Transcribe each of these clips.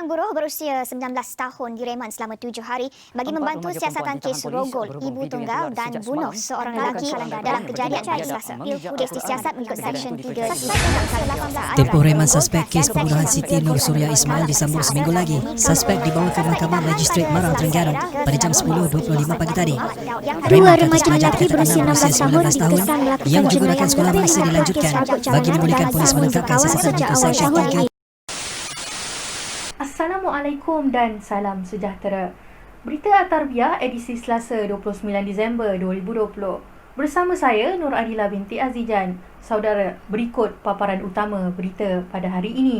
Seorang buruh berusia 19 tahun direman selama 7 hari bagi membantu siasatan kes rogol ibu tunggal dan bunuh seorang lelaki dalam kejadian pada Selasa. Kes disiasat mengikut Seksyen 3 Tempoh reman suspek kes pembunuhan Siti Nur Suria Ismail disambung seminggu lagi. Suspek dibawa ke Mahkamah Magistrate Marang Terengganu pada jam 10.25 pagi tadi. Dua remaja lelaki berusia 16 tahun tahun yang juga akan sekolah masih dilanjutkan bagi memulihkan polis menetapkan siasatan mengikut Seksyen 3. Assalamualaikum dan salam sejahtera. Berita At-Tarbiyah edisi Selasa 29 Disember 2020. Bersama saya Nur Adila binti Azijan. Saudara, berikut paparan utama berita pada hari ini.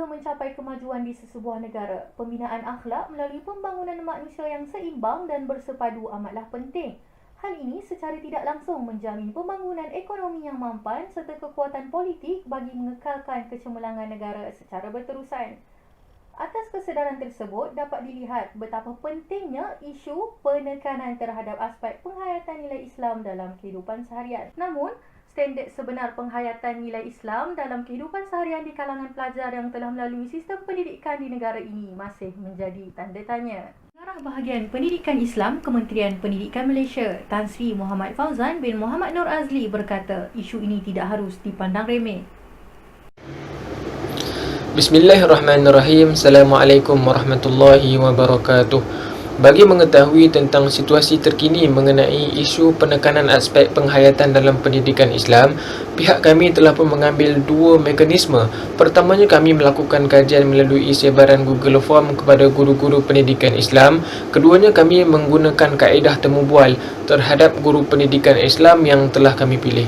Mencapai kemajuan di sesebuah negara, pembinaan akhlak melalui pembangunan manusia yang seimbang dan bersepadu amatlah penting. Hal ini secara tidak langsung menjamin pembangunan ekonomi yang mampan serta kekuatan politik bagi mengekalkan kecemerlangan negara secara berterusan. Atas kesedaran tersebut, dapat dilihat betapa pentingnya isu penekanan terhadap aspek penghayatan nilai Islam dalam kehidupan seharian. Namun, standard sebenar penghayatan nilai Islam dalam kehidupan seharian di kalangan pelajar yang telah melalui sistem pendidikan di negara ini masih menjadi tanda tanya. Pengarah Bahagian Pendidikan Islam Kementerian Pendidikan Malaysia, Tan Sri Muhammad Fauzan bin Muhammad Nur Azli berkata, isu ini tidak harus dipandang remeh. Bismillahirrahmanirrahim. Assalamualaikum warahmatullahi wabarakatuh. Bagi mengetahui tentang situasi terkini mengenai isu penekanan aspek penghayatan dalam pendidikan Islam, pihak kami telah pun mengambil dua mekanisme. Pertamanya, kami melakukan kajian melalui sebaran Google Form kepada guru-guru pendidikan Islam. Keduanya, kami menggunakan kaedah temu bual terhadap guru pendidikan Islam yang telah kami pilih.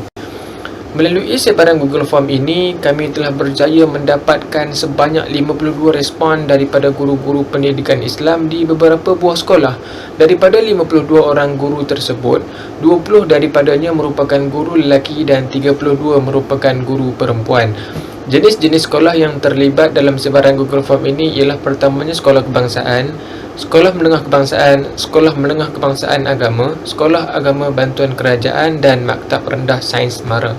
Melalui sebaran Google Form ini, kami telah berjaya mendapatkan sebanyak 52 respon daripada guru-guru pendidikan Islam di beberapa buah sekolah. Daripada 52 orang guru tersebut, 20 daripadanya merupakan guru lelaki dan 32 merupakan guru perempuan. Jenis-jenis sekolah yang terlibat dalam sebaran Google Form ini ialah pertamanya sekolah kebangsaan, sekolah menengah kebangsaan, sekolah menengah kebangsaan agama, sekolah agama bantuan kerajaan dan maktab rendah sains Mara.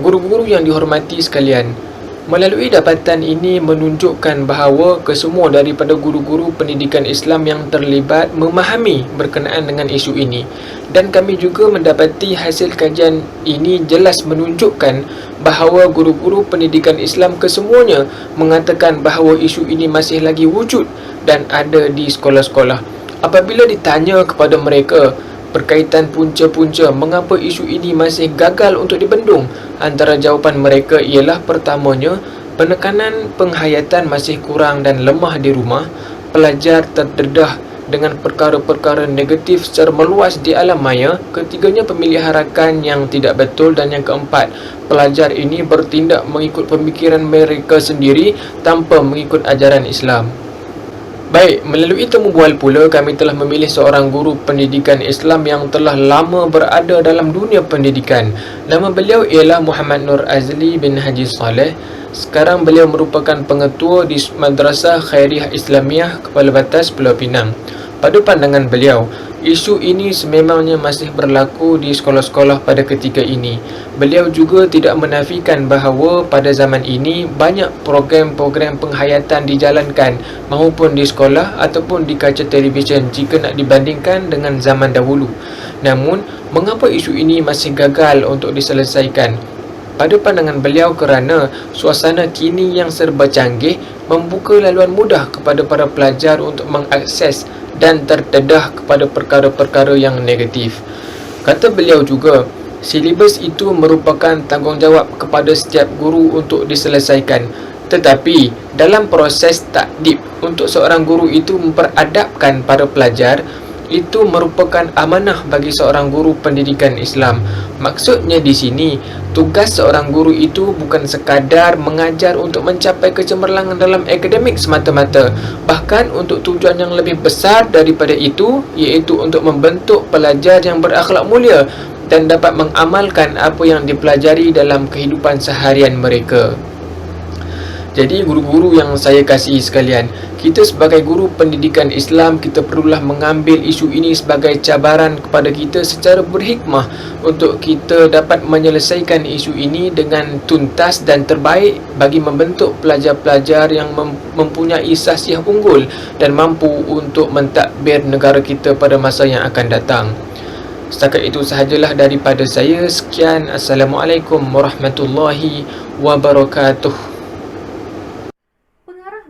Guru-guru yang dihormati sekalian, melalui dapatan ini menunjukkan bahawa kesemua daripada guru-guru pendidikan Islam yang terlibat memahami berkenaan dengan isu ini, dan kami juga mendapati hasil kajian ini jelas menunjukkan bahawa guru-guru pendidikan Islam kesemuanya mengatakan bahawa isu ini masih lagi wujud dan ada di sekolah-sekolah. Apabila ditanya kepada mereka berkaitan punca-punca mengapa isu ini masih gagal untuk dibendung, antara jawapan mereka ialah pertamanya, penekanan penghayatan masih kurang dan lemah di rumah, pelajar terdedah dengan perkara-perkara negatif secara meluas di alam maya, ketiganya pemeliharakan yang tidak betul, dan yang keempat, pelajar ini bertindak mengikut pemikiran mereka sendiri tanpa mengikut ajaran Islam. Baik, melalui temu bual pula, kami telah memilih seorang guru pendidikan Islam yang telah lama berada dalam dunia pendidikan. Nama beliau ialah Muhammad Nur Azli bin Haji Saleh. Sekarang beliau merupakan pengetua di Madrasah Khairiyah Islamiah Kepala Batas Pulau Pinang. Pada pandangan beliau, isu ini sememangnya masih berlaku di sekolah-sekolah pada ketika ini. Beliau juga tidak menafikan bahawa pada zaman ini banyak program-program penghayatan dijalankan maupun di sekolah ataupun di kaca televisyen jika nak dibandingkan dengan zaman dahulu. Namun, mengapa isu ini masih gagal untuk diselesaikan? Pada pandangan beliau, kerana suasana kini yang serba canggih membuka laluan mudah kepada para pelajar untuk mengakses dan terdedah kepada perkara-perkara yang negatif. Kata beliau juga, silibus itu merupakan tanggungjawab kepada setiap guru untuk diselesaikan. Tetapi, dalam proses takdib untuk seorang guru itu memperadabkan para pelajar, itu merupakan amanah bagi seorang guru pendidikan Islam. Maksudnya di sini, tugas seorang guru itu bukan sekadar mengajar untuk mencapai kecemerlangan dalam akademik semata-mata. Bahkan untuk tujuan yang lebih besar daripada itu, iaitu untuk membentuk pelajar yang berakhlak mulia dan dapat mengamalkan apa yang dipelajari dalam kehidupan seharian mereka. Jadi guru-guru yang saya kasihi sekalian, kita sebagai guru pendidikan Islam, kita perlulah mengambil isu ini sebagai cabaran kepada kita secara berhikmah untuk kita dapat menyelesaikan isu ini dengan tuntas dan terbaik bagi membentuk pelajar-pelajar yang mempunyai sahsiah unggul dan mampu untuk mentadbir negara kita pada masa yang akan datang. Setakat itu sahajalah daripada saya. Sekian. Assalamualaikum warahmatullahi wabarakatuh.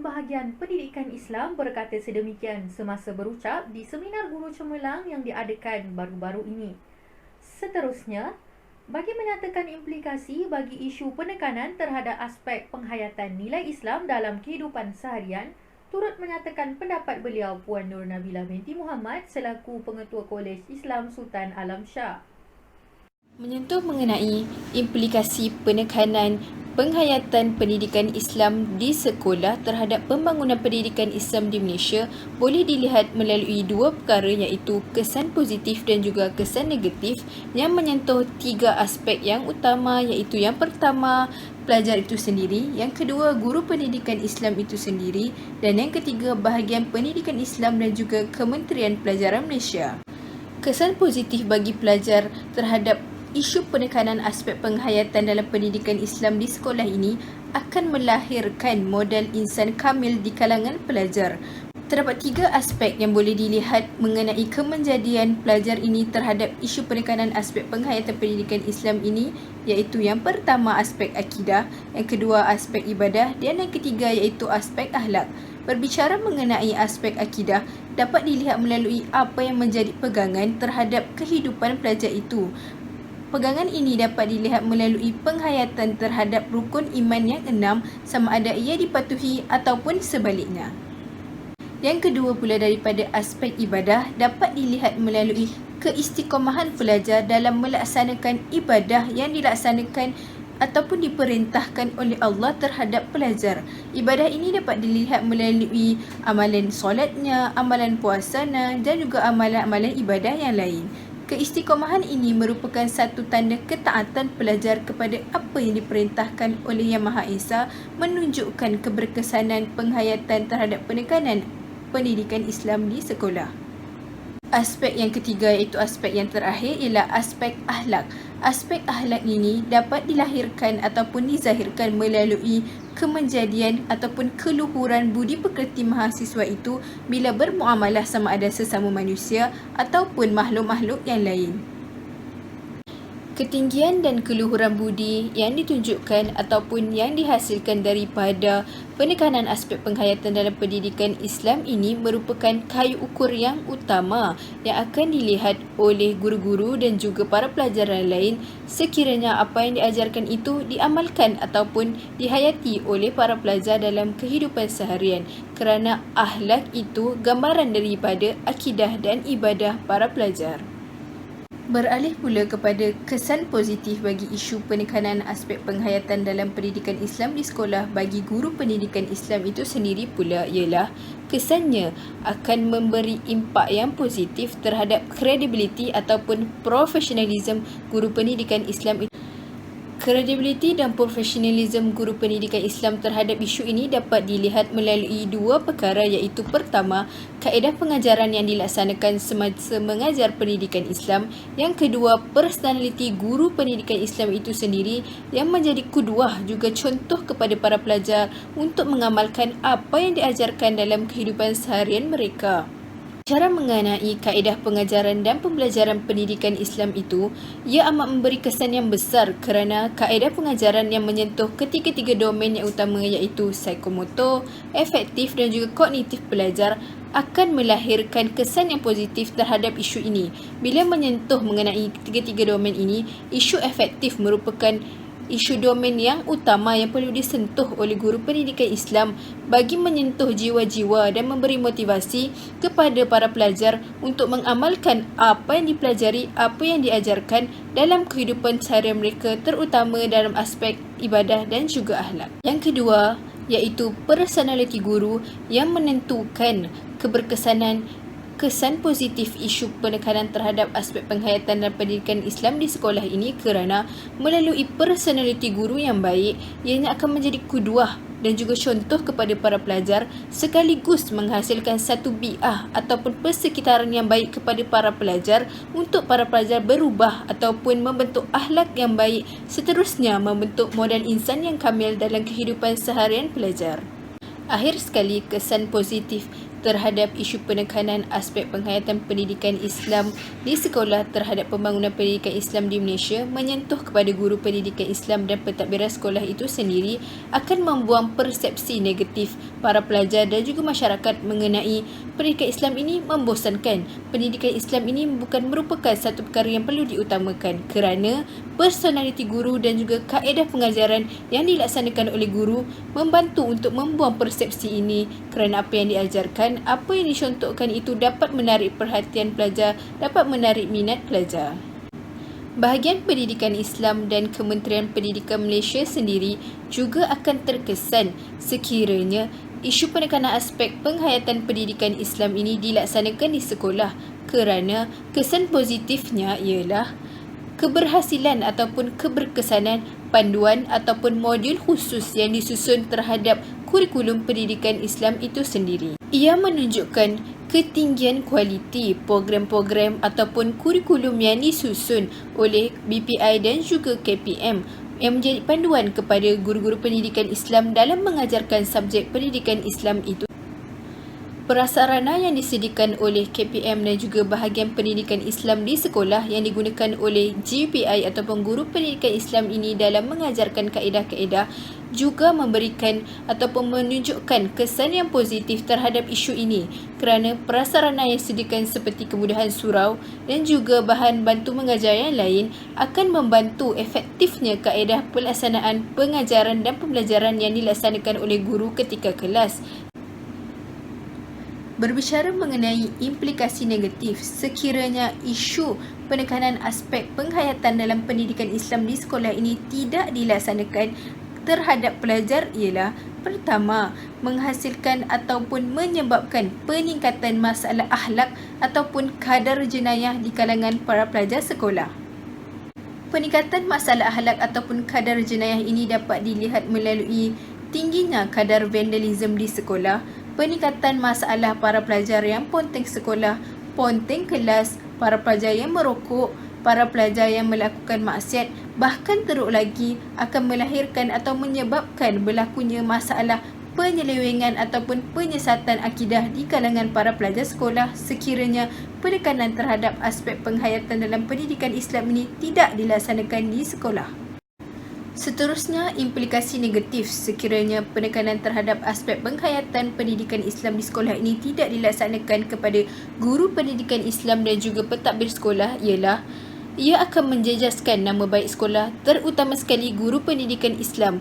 Bahagian Pendidikan Islam berkata sedemikian semasa berucap di seminar Guru Cemerlang yang diadakan baru-baru ini. Seterusnya, bagi menyatakan implikasi bagi isu penekanan terhadap aspek penghayatan nilai Islam dalam kehidupan seharian, turut menyatakan pendapat beliau Puan Nur Nabilah binti Muhammad selaku Pengetua Kolej Islam Sultan Alam Shah. Menyentuh mengenai implikasi penekanan penghayatan pendidikan Islam di sekolah terhadap pembangunan pendidikan Islam di Malaysia boleh dilihat melalui dua perkara, iaitu kesan positif dan juga kesan negatif yang menyentuh tiga aspek yang utama, iaitu yang pertama pelajar itu sendiri, yang kedua guru pendidikan Islam itu sendiri, dan yang ketiga bahagian pendidikan Islam dan juga Kementerian Pelajaran Malaysia. Kesan positif bagi pelajar terhadap isu penekanan aspek penghayatan dalam pendidikan Islam di sekolah ini akan melahirkan modal insan kamil di kalangan pelajar. Terdapat tiga aspek yang boleh dilihat mengenai kemenjadian pelajar ini terhadap isu penekanan aspek penghayatan pendidikan Islam ini, iaitu yang pertama aspek akidah, yang kedua aspek ibadah, dan yang ketiga iaitu aspek akhlak. Berbicara mengenai aspek akidah, dapat dilihat melalui apa yang menjadi pegangan terhadap kehidupan pelajar itu. Pegangan ini dapat dilihat melalui penghayatan terhadap rukun iman yang 6, sama ada ia dipatuhi ataupun sebaliknya. Yang kedua pula daripada aspek ibadah, dapat dilihat melalui keistiqomahan pelajar dalam melaksanakan ibadah yang dilaksanakan ataupun diperintahkan oleh Allah terhadap pelajar. Ibadah ini dapat dilihat melalui amalan solatnya, amalan puasanya dan juga amalan-amalan ibadah yang lain. Keistiqomahan ini merupakan satu tanda ketaatan pelajar kepada apa yang diperintahkan oleh Yang Maha Esa, menunjukkan keberkesanan penghayatan terhadap penekanan pendidikan Islam di sekolah. Aspek yang ketiga iaitu aspek yang terakhir ialah aspek akhlak. Aspek akhlak ini dapat dilahirkan ataupun dizahirkan melalui kemenjadian ataupun keluhuran budi pekerti mahasiswa itu bila bermuamalah sama ada sesama manusia ataupun makhluk-makhluk yang lain. Ketinggian dan keluhuran budi yang ditunjukkan ataupun yang dihasilkan daripada penekanan aspek penghayatan dalam pendidikan Islam ini merupakan kayu ukur yang utama yang akan dilihat oleh guru-guru dan juga para pelajar lain sekiranya apa yang diajarkan itu diamalkan ataupun dihayati oleh para pelajar dalam kehidupan seharian, kerana akhlak itu gambaran daripada akidah dan ibadah para pelajar. Beralih pula kepada kesan positif bagi isu penekanan aspek penghayatan dalam pendidikan Islam di sekolah bagi guru pendidikan Islam itu sendiri pula ialah kesannya akan memberi impak yang positif terhadap kredibiliti ataupun profesionalism guru pendidikan Islam itu. Kredibiliti dan profesionalism guru pendidikan Islam terhadap isu ini dapat dilihat melalui dua perkara, iaitu pertama, kaedah pengajaran yang dilaksanakan semasa mengajar pendidikan Islam. Yang kedua, personaliti guru pendidikan Islam itu sendiri yang menjadi kuduah juga contoh kepada para pelajar untuk mengamalkan apa yang diajarkan dalam kehidupan seharian mereka. Cara mengenai kaedah pengajaran dan pembelajaran pendidikan Islam itu, ia amat memberi kesan yang besar kerana kaedah pengajaran yang menyentuh ketiga-tiga domen yang utama, iaitu psikomotor, efektif dan juga kognitif pelajar akan melahirkan kesan yang positif terhadap isu ini. Bila menyentuh mengenai ketiga-tiga domen ini, isu efektif merupakan isu domen yang utama yang perlu disentuh oleh guru pendidikan Islam bagi menyentuh jiwa-jiwa dan memberi motivasi kepada para pelajar untuk mengamalkan apa yang dipelajari, apa yang diajarkan dalam kehidupan seharian mereka, terutama dalam aspek ibadah dan juga akhlak. Yang kedua, iaitu personaliti guru yang menentukan kesan positif isu penekanan terhadap aspek penghayatan dan pendidikan Islam di sekolah ini kerana melalui personaliti guru yang baik, ianya akan menjadi kuduah dan juga contoh kepada para pelajar sekaligus menghasilkan satu bi'ah ataupun persekitaran yang baik kepada para pelajar untuk para pelajar berubah ataupun membentuk akhlak yang baik, seterusnya membentuk modal insan yang kamil dalam kehidupan seharian pelajar. Akhir sekali, kesan positif terhadap isu penekanan aspek penghayatan pendidikan Islam di sekolah terhadap pembangunan pendidikan Islam di Malaysia menyentuh kepada guru pendidikan Islam dan pentadbiran sekolah itu sendiri akan membuang persepsi negatif para pelajar dan juga masyarakat mengenai pendidikan Islam ini membosankan. Pendidikan Islam ini bukan merupakan satu perkara yang perlu diutamakan kerana personaliti guru dan juga kaedah pengajaran yang dilaksanakan oleh guru membantu untuk membuang persepsi ini kerana apa yang diajarkan, apa yang dicontohkan itu dapat menarik perhatian pelajar, dapat menarik minat pelajar. Bahagian Pendidikan Islam dan Kementerian Pendidikan Malaysia sendiri juga akan terkesan sekiranya isu penekanan aspek penghayatan pendidikan Islam ini dilaksanakan di sekolah kerana kesan positifnya ialah keberhasilan ataupun keberkesanan panduan ataupun modul khusus yang disusun terhadap kurikulum pendidikan Islam itu sendiri. Ia menunjukkan ketinggian kualiti program-program ataupun kurikulum yang disusun oleh BPI dan juga KPM yang menjadi panduan kepada guru-guru pendidikan Islam dalam mengajarkan subjek pendidikan Islam itu. Prasarana yang disediakan oleh KPM dan juga bahagian pendidikan Islam di sekolah yang digunakan oleh GPI ataupun guru pendidikan Islam ini dalam mengajarkan kaedah-kaedah juga memberikan ataupun menunjukkan kesan yang positif terhadap isu ini kerana prasarana yang disediakan seperti kemudahan surau dan juga bahan bantu mengajar yang lain akan membantu efektifnya kaedah pelaksanaan pengajaran dan pembelajaran yang dilaksanakan oleh guru ketika kelas. Berbicara mengenai implikasi negatif sekiranya isu penekanan aspek penghayatan dalam pendidikan Islam di sekolah ini tidak dilaksanakan terhadap pelajar ialah pertama, menghasilkan ataupun menyebabkan peningkatan masalah akhlak ataupun kadar jenayah di kalangan para pelajar sekolah. Peningkatan masalah akhlak ataupun kadar jenayah ini dapat dilihat melalui tingginya kadar vandalisme di sekolah, peningkatan masalah para pelajar yang ponteng sekolah, ponteng kelas, para pelajar yang merokok, para pelajar yang melakukan maksiat, bahkan teruk lagi akan melahirkan atau menyebabkan berlakunya masalah penyelewengan ataupun penyesatan akidah di kalangan para pelajar sekolah sekiranya penekanan terhadap aspek penghayatan dalam pendidikan Islam ini tidak dilaksanakan di sekolah. Seterusnya, implikasi negatif sekiranya penekanan terhadap aspek penghayatan pendidikan Islam di sekolah ini tidak dilaksanakan kepada guru pendidikan Islam dan juga pentadbir sekolah ialah ia akan menjejaskan nama baik sekolah, terutama sekali guru pendidikan Islam.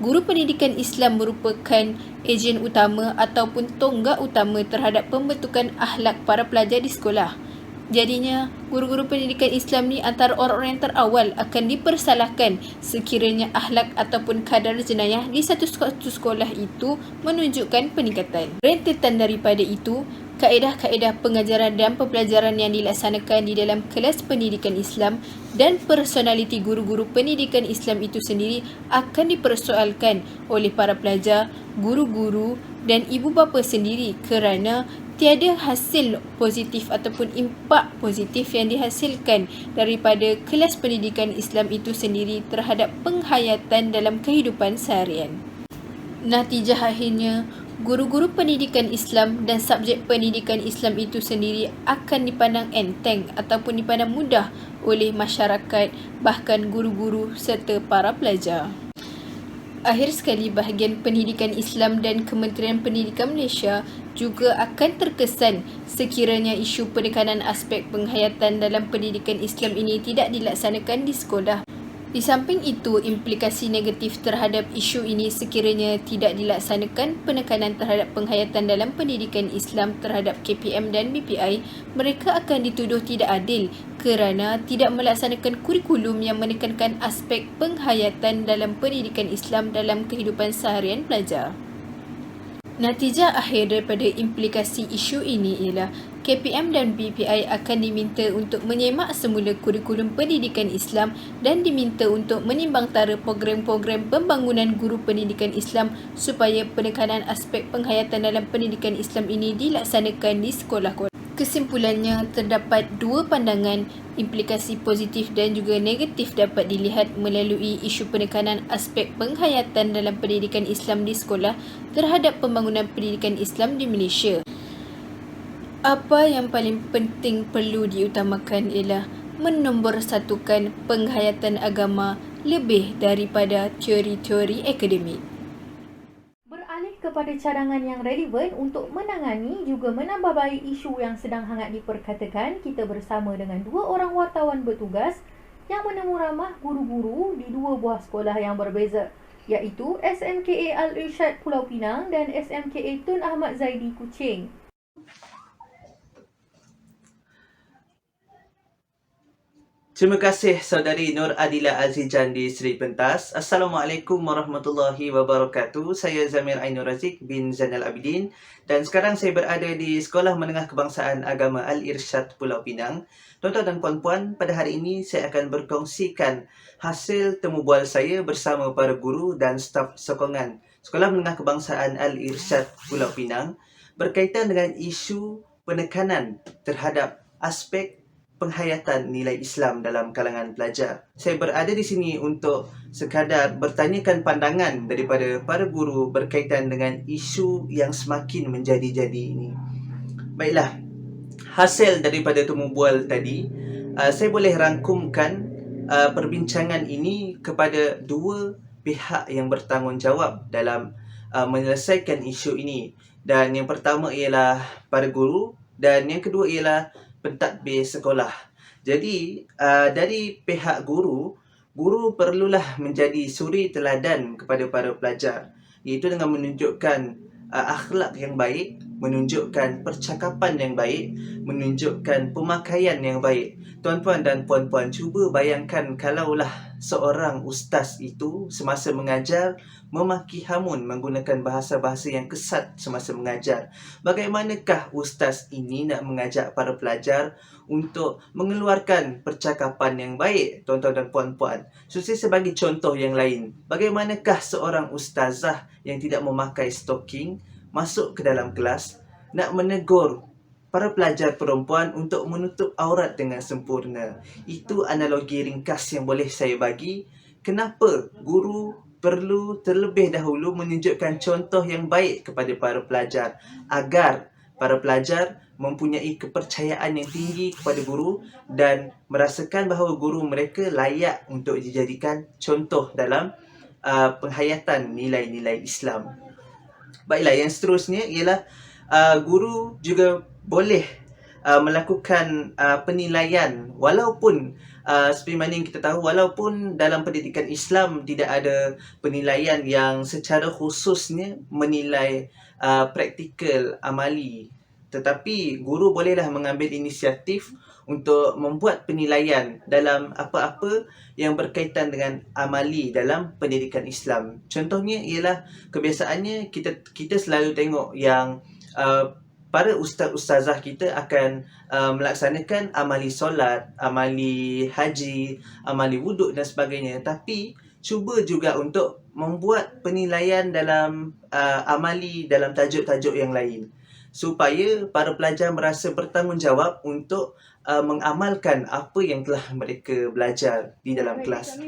Guru pendidikan Islam merupakan ejen utama ataupun tonggak utama terhadap pembentukan akhlak para pelajar di sekolah. Jadinya, guru-guru pendidikan Islam ni antara orang-orang yang terawal akan dipersalahkan sekiranya akhlak ataupun kadar jenayah di satu sekolah itu menunjukkan peningkatan. Rentetan daripada itu, kaedah-kaedah pengajaran dan pembelajaran yang dilaksanakan di dalam kelas pendidikan Islam dan personaliti guru-guru pendidikan Islam itu sendiri akan dipersoalkan oleh para pelajar, guru-guru dan ibu bapa sendiri kerana tiada hasil positif ataupun impak positif yang dihasilkan daripada kelas pendidikan Islam itu sendiri terhadap penghayatan dalam kehidupan seharian. Natijah akhirnya, guru-guru pendidikan Islam dan subjek pendidikan Islam itu sendiri akan dipandang enteng ataupun dipandang mudah oleh masyarakat, bahkan guru-guru serta para pelajar. Akhir sekali, bahagian Pendidikan Islam dan Kementerian Pendidikan Malaysia juga akan terkesan sekiranya isu penekanan aspek penghayatan dalam pendidikan Islam ini tidak dilaksanakan di sekolah. Di samping itu, implikasi negatif terhadap isu ini sekiranya tidak dilaksanakan penekanan terhadap penghayatan dalam pendidikan Islam terhadap KPM dan BPI, mereka akan dituduh tidak adil kerana tidak melaksanakan kurikulum yang menekankan aspek penghayatan dalam pendidikan Islam dalam kehidupan seharian pelajar. Natijah akhir daripada implikasi isu ini ialah KPM dan BPI akan diminta untuk menyemak semula kurikulum pendidikan Islam dan diminta untuk menimbangtara program-program pembangunan guru pendidikan Islam supaya penekanan aspek penghayatan dalam pendidikan Islam ini dilaksanakan di sekolah-sekolah. Kesimpulannya, terdapat dua pandangan, implikasi positif dan juga negatif dapat dilihat melalui isu penekanan aspek penghayatan dalam pendidikan Islam di sekolah terhadap pembangunan pendidikan Islam di Malaysia. Apa yang paling penting perlu diutamakan ialah menomborsatukan penghayatan agama lebih daripada teori-teori akademik. Beralih kepada cadangan yang relevan untuk menangani juga menambah baik isu yang sedang hangat diperkatakan, kita bersama dengan dua orang wartawan bertugas yang menemu ramah guru-guru di dua buah sekolah yang berbeza, iaitu SMKA Al-Irsyad Pulau Pinang dan SMKA Tun Ahmad Zaidi Kuching. Terima kasih saudari Nur Adila Azijan di Seri Pentas. Assalamualaikum warahmatullahi wabarakatuh. Saya Zamir Ainur Razik bin Zainal Abidin dan sekarang saya berada di Sekolah Menengah Kebangsaan Agama Al-Irsyad Pulau Pinang. Tuan-tuan dan puan-puan, pada hari ini saya akan berkongsikan hasil temu bual saya bersama para guru dan staf sokongan Sekolah Menengah Kebangsaan Al-Irsyad Pulau Pinang berkaitan dengan isu penekanan terhadap aspek penghayatan nilai Islam dalam kalangan pelajar. Saya berada di sini untuk sekadar bertanyakan pandangan daripada para guru berkaitan dengan isu yang semakin menjadi-jadi ini. Baiklah, hasil daripada temu bual tadi, saya boleh rangkumkan perbincangan ini kepada dua pihak yang bertanggungjawab dalam menyelesaikan isu ini. Dan yang pertama ialah para guru dan yang kedua ialah pentadbir sekolah. Jadi, dari pihak guru perlulah menjadi suri teladan kepada para pelajar, iaitu dengan menunjukkan akhlak yang baik, menunjukkan percakapan yang baik, menunjukkan pemakaian yang baik. Tuan-tuan dan puan-puan, cuba bayangkan kalaulah seorang ustaz itu semasa mengajar memaki hamun menggunakan bahasa-bahasa yang kesat semasa mengajar. Bagaimanakah ustaz ini nak mengajak para pelajar untuk mengeluarkan percakapan yang baik, tuan-tuan dan puan-puan? Saya sebagai contoh yang lain, bagaimanakah seorang ustazah yang tidak memakai stoking masuk ke dalam kelas nak menegur para pelajar perempuan untuk menutup aurat dengan sempurna? Itu analogi ringkas yang boleh saya bagi. Kenapa guru perlu terlebih dahulu menunjukkan contoh yang baik kepada para pelajar agar para pelajar mempunyai kepercayaan yang tinggi kepada guru dan merasakan bahawa guru mereka layak untuk dijadikan contoh dalam penghayatan nilai-nilai Islam. Baiklah, yang seterusnya ialah guru juga boleh melakukan penilaian, walaupun seperti mana yang kita tahu, walaupun dalam pendidikan Islam tidak ada penilaian yang secara khususnya menilai praktikal, amali, tetapi guru bolehlah mengambil inisiatif untuk membuat penilaian dalam apa-apa yang berkaitan dengan amali dalam pendidikan Islam. Contohnya ialah kebiasaannya kita selalu tengok yang para ustaz-ustazah kita akan melaksanakan amali solat, amali haji, amali wuduk dan sebagainya. Tapi cuba juga untuk membuat penilaian dalam amali dalam tajuk-tajuk yang lain, supaya para pelajar merasa bertanggungjawab untuk mengamalkan apa yang telah mereka belajar di dalam kelas.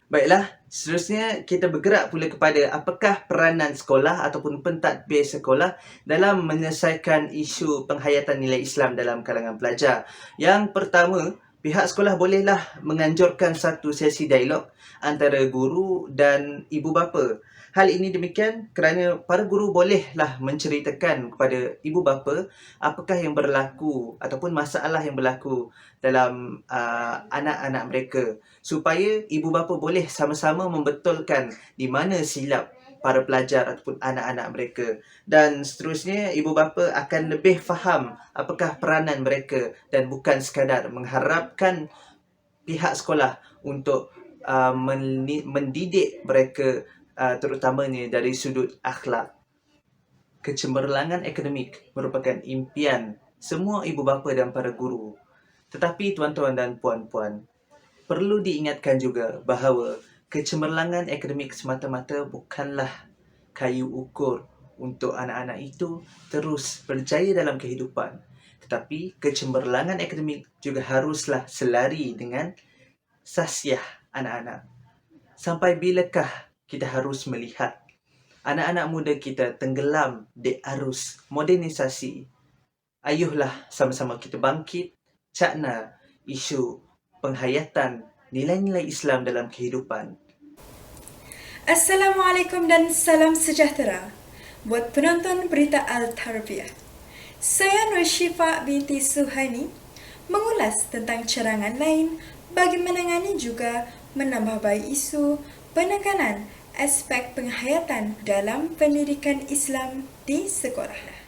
Baiklah, seterusnya kita bergerak pula kepada apakah peranan sekolah ataupun pentadbir sekolah dalam menyelesaikan isu penghayatan nilai Islam dalam kalangan pelajar. Yang pertama, pihak sekolah bolehlah menganjurkan satu sesi dialog antara guru dan ibu bapa. Hal ini demikian kerana para guru bolehlah menceritakan kepada ibu bapa apakah yang berlaku ataupun masalah yang berlaku dalam anak-anak mereka, supaya ibu bapa boleh sama-sama membetulkan di mana silap para pelajar ataupun anak-anak mereka. Dan seterusnya, ibu bapa akan lebih faham apakah peranan mereka dan bukan sekadar mengharapkan pihak sekolah untuk mendidik mereka terutamanya dari sudut akhlak. Kecemerlangan akademik merupakan impian semua ibu bapa dan para guru. Tetapi tuan-tuan dan puan-puan, perlu diingatkan juga bahawa kecemerlangan akademik semata-mata bukanlah kayu ukur untuk anak-anak itu terus berjaya dalam kehidupan. Tetapi kecemerlangan akademik juga haruslah selari dengan sasiah anak-anak. Sampai bilakah kita harus melihat anak-anak muda kita tenggelam di arus modernisasi? Ayuhlah sama-sama kita bangkit, cakna isu penghayatan nilai-nilai Islam dalam kehidupan. Assalamualaikum dan salam sejahtera buat penonton berita Al-Tarbiyah. Saya Nur Syifa binti Suhaini mengulas tentang cadangan lain bagi menangani juga menambah baik isu penekanan aspek penghayatan dalam pendidikan Islam di sekolah.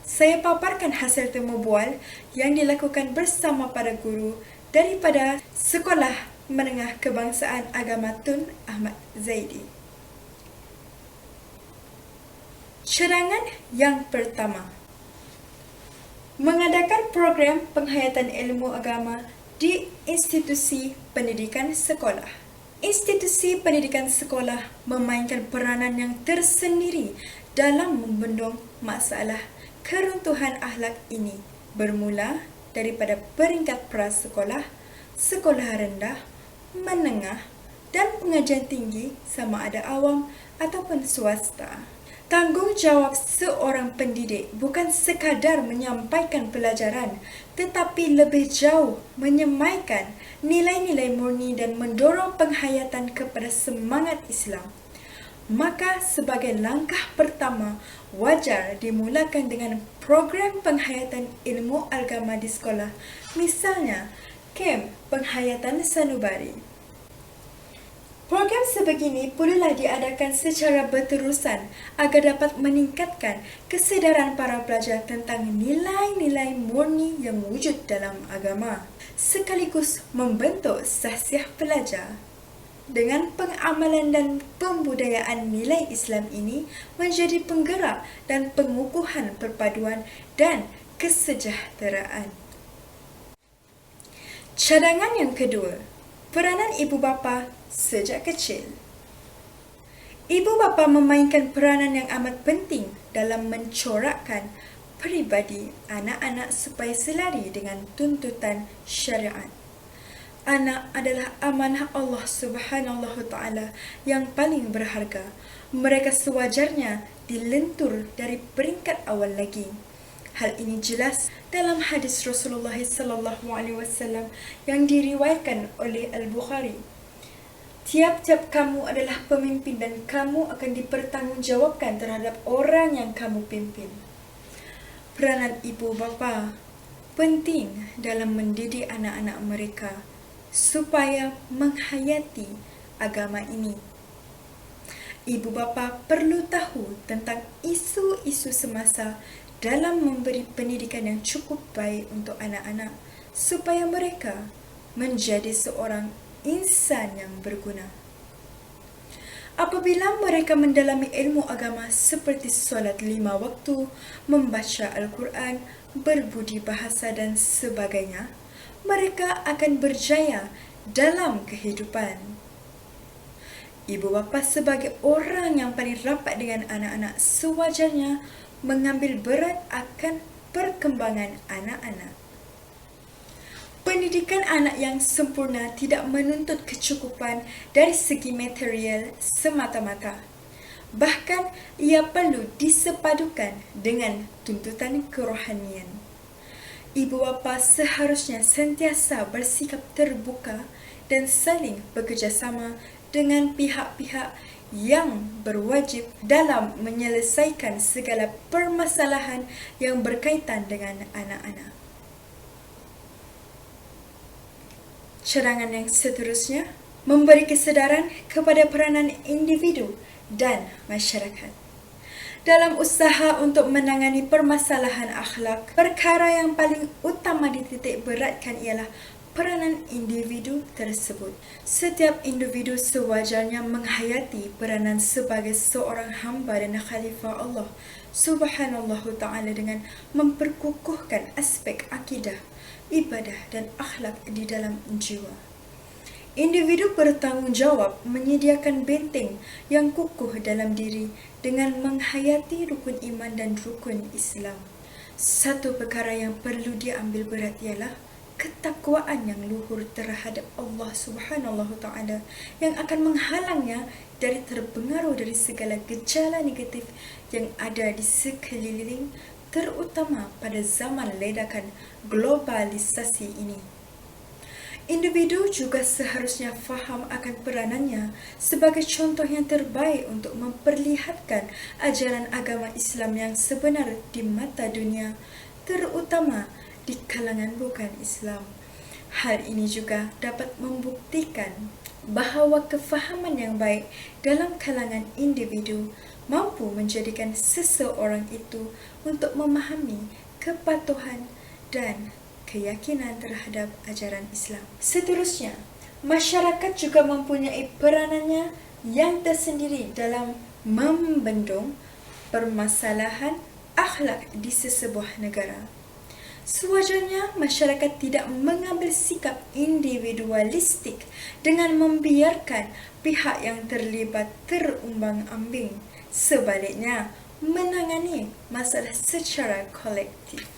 Saya paparkan hasil temu bual yang dilakukan bersama para guru daripada Sekolah Menengah Kebangsaan Agama Tun Ahmad Zaidi. Cadangan yang pertama, mengadakan program penghayatan ilmu agama di institusi pendidikan sekolah. Institusi pendidikan sekolah memainkan peranan yang tersendiri dalam membendung masalah keruntuhan akhlak ini, bermula daripada peringkat prasekolah, sekolah rendah, menengah dan pengajian tinggi sama ada awam ataupun swasta. Tanggungjawab seorang pendidik bukan sekadar menyampaikan pelajaran, tetapi lebih jauh menyemaikan nilai-nilai murni dan mendorong penghayatan kepada semangat Islam. Maka sebagai langkah pertama, wajar dimulakan dengan program penghayatan ilmu agama di sekolah, misalnya kem penghayatan sanubari. Program sebegini perlulah diadakan secara berterusan agar dapat meningkatkan kesedaran para pelajar tentang nilai-nilai murni yang wujud dalam agama, sekaligus membentuk sahsiah pelajar. Dengan pengamalan dan pembudayaan nilai Islam ini menjadi penggerak dan pengukuhan perpaduan dan kesejahteraan. Cadangan yang kedua, peranan ibu bapa sejak kecil. Ibu bapa memainkan peranan yang amat penting dalam mencorakkan peribadi anak-anak supaya selari dengan tuntutan syariat. Anak adalah amanah Allah Subhanahu wa Ta'ala yang paling berharga. Mereka sewajarnya dilentur dari peringkat awal lagi. Hal ini jelas dalam hadis Rasulullah SAW yang diriwayatkan oleh Al-Bukhari. Tiap-tiap kamu adalah pemimpin dan kamu akan dipertanggungjawabkan terhadap orang yang kamu pimpin. Peranan ibu bapa penting dalam mendidik anak-anak mereka supaya menghayati agama ini. Ibu bapa perlu tahu tentang isu-isu semasa dalam memberi pendidikan yang cukup baik untuk anak-anak supaya mereka menjadi seorang insan yang berguna. Apabila mereka mendalami ilmu agama seperti solat 5 waktu, membaca Al-Quran, berbudi bahasa dan sebagainya, mereka akan berjaya dalam kehidupan. Ibu bapa sebagai orang yang paling rapat dengan anak-anak sewajarnya mengambil berat akan perkembangan anak-anak. Pendidikan anak yang sempurna tidak menuntut kecukupan dari segi material semata-mata. Bahkan ia perlu disepadukan dengan tuntutan kerohanian. Ibu bapa seharusnya sentiasa bersikap terbuka dan saling bekerjasama dengan pihak-pihak yang berwajib dalam menyelesaikan segala permasalahan yang berkaitan dengan anak-anak. Cadangan yang seterusnya memberi kesedaran kepada peranan individu dan masyarakat. Dalam usaha untuk menangani permasalahan akhlak, perkara yang paling utama dititik beratkan ialah peranan individu tersebut. Setiap individu sewajarnya menghayati peranan sebagai seorang hamba dan khalifah Allah Subhanallahu Ta'ala dengan memperkukuhkan aspek akidah, ibadah dan akhlak di dalam jiwa. Individu bertanggungjawab menyediakan benteng yang kukuh dalam diri dengan menghayati rukun iman dan rukun Islam. Satu perkara yang perlu diambil berat ialah ketakwaan yang luhur terhadap Allah Subhanahu Ta'ala yang akan menghalangnya dari terpengaruh dari segala gejala negatif yang ada di sekeliling, terutama pada zaman ledakan globalisasi ini. Individu juga seharusnya faham akan peranannya sebagai contoh yang terbaik untuk memperlihatkan ajaran agama Islam yang sebenar di mata dunia, terutama di kalangan bukan Islam. Hal ini juga dapat membuktikan bahawa kefahaman yang baik dalam kalangan individu mampu menjadikan seseorang itu untuk memahami kepatuhan dan keyakinan terhadap ajaran Islam. Seterusnya, masyarakat juga mempunyai peranannya yang tersendiri dalam membendung permasalahan akhlak di sesebuah negara. Sewajarnya masyarakat tidak mengambil sikap individualistik dengan membiarkan pihak yang terlibat terumbang-ambing. Sebaliknya, menangani masalah secara kolektif.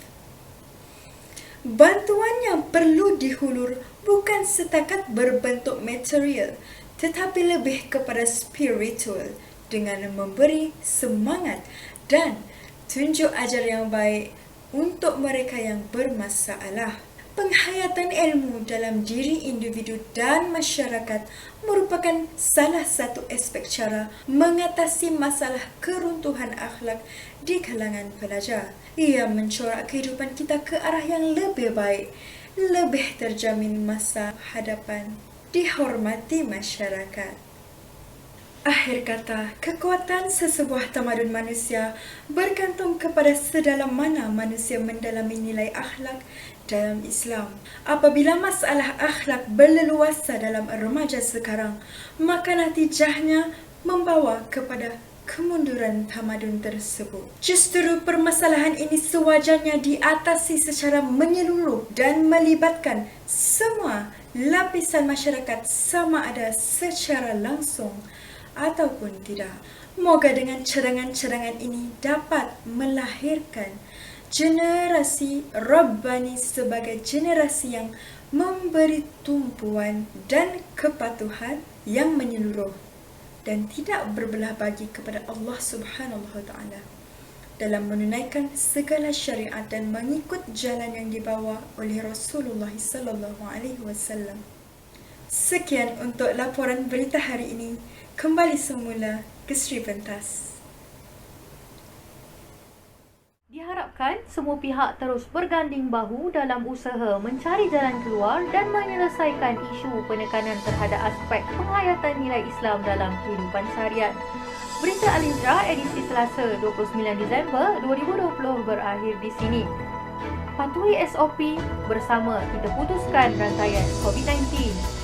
Bantuan yang perlu dihulur bukan setakat berbentuk material, tetapi lebih kepada spiritual dengan memberi semangat dan tunjuk ajar yang baik untuk mereka yang bermasalah. Penghayatan ilmu dalam diri individu dan masyarakat merupakan salah satu aspek cara mengatasi masalah keruntuhan akhlak di kalangan pelajar. Ia mencorak kehidupan kita ke arah yang lebih baik, lebih terjamin masa hadapan, dihormati masyarakat. Akhir kata, kekuatan sesebuah tamadun manusia bergantung kepada sedalam mana manusia mendalami nilai akhlak dalam Islam. Apabila masalah akhlak berleluasa dalam remaja sekarang, maka natijahnya membawa kepada kemunduran tamadun tersebut. Justru permasalahan ini sewajarnya diatasi secara menyeluruh dan melibatkan semua lapisan masyarakat sama ada secara langsung ataupun tidak. Moga dengan cadangan-cadangan ini dapat melahirkan generasi Rabbani sebagai generasi yang memberi tumpuan dan kepatuhan yang menyeluruh dan tidak berbelah bagi kepada Allah Subhanahu Wa Ta'ala dalam menunaikan segala syariat dan mengikut jalan yang dibawa oleh Rasulullah Sallallahu Alaihi Wasallam. Sekian untuk laporan berita hari ini. Kembali semula ke Sri Pentas. Diharapkan semua pihak terus berganding bahu dalam usaha mencari jalan keluar dan menyelesaikan isu penekanan terhadap aspek penghayatan nilai Islam dalam kehidupan seharian. Berita Al-Hijrah edisi Selasa 29 Disember 2020 berakhir di sini. Patuhi SOP bersama kita putuskan rantaian COVID-19.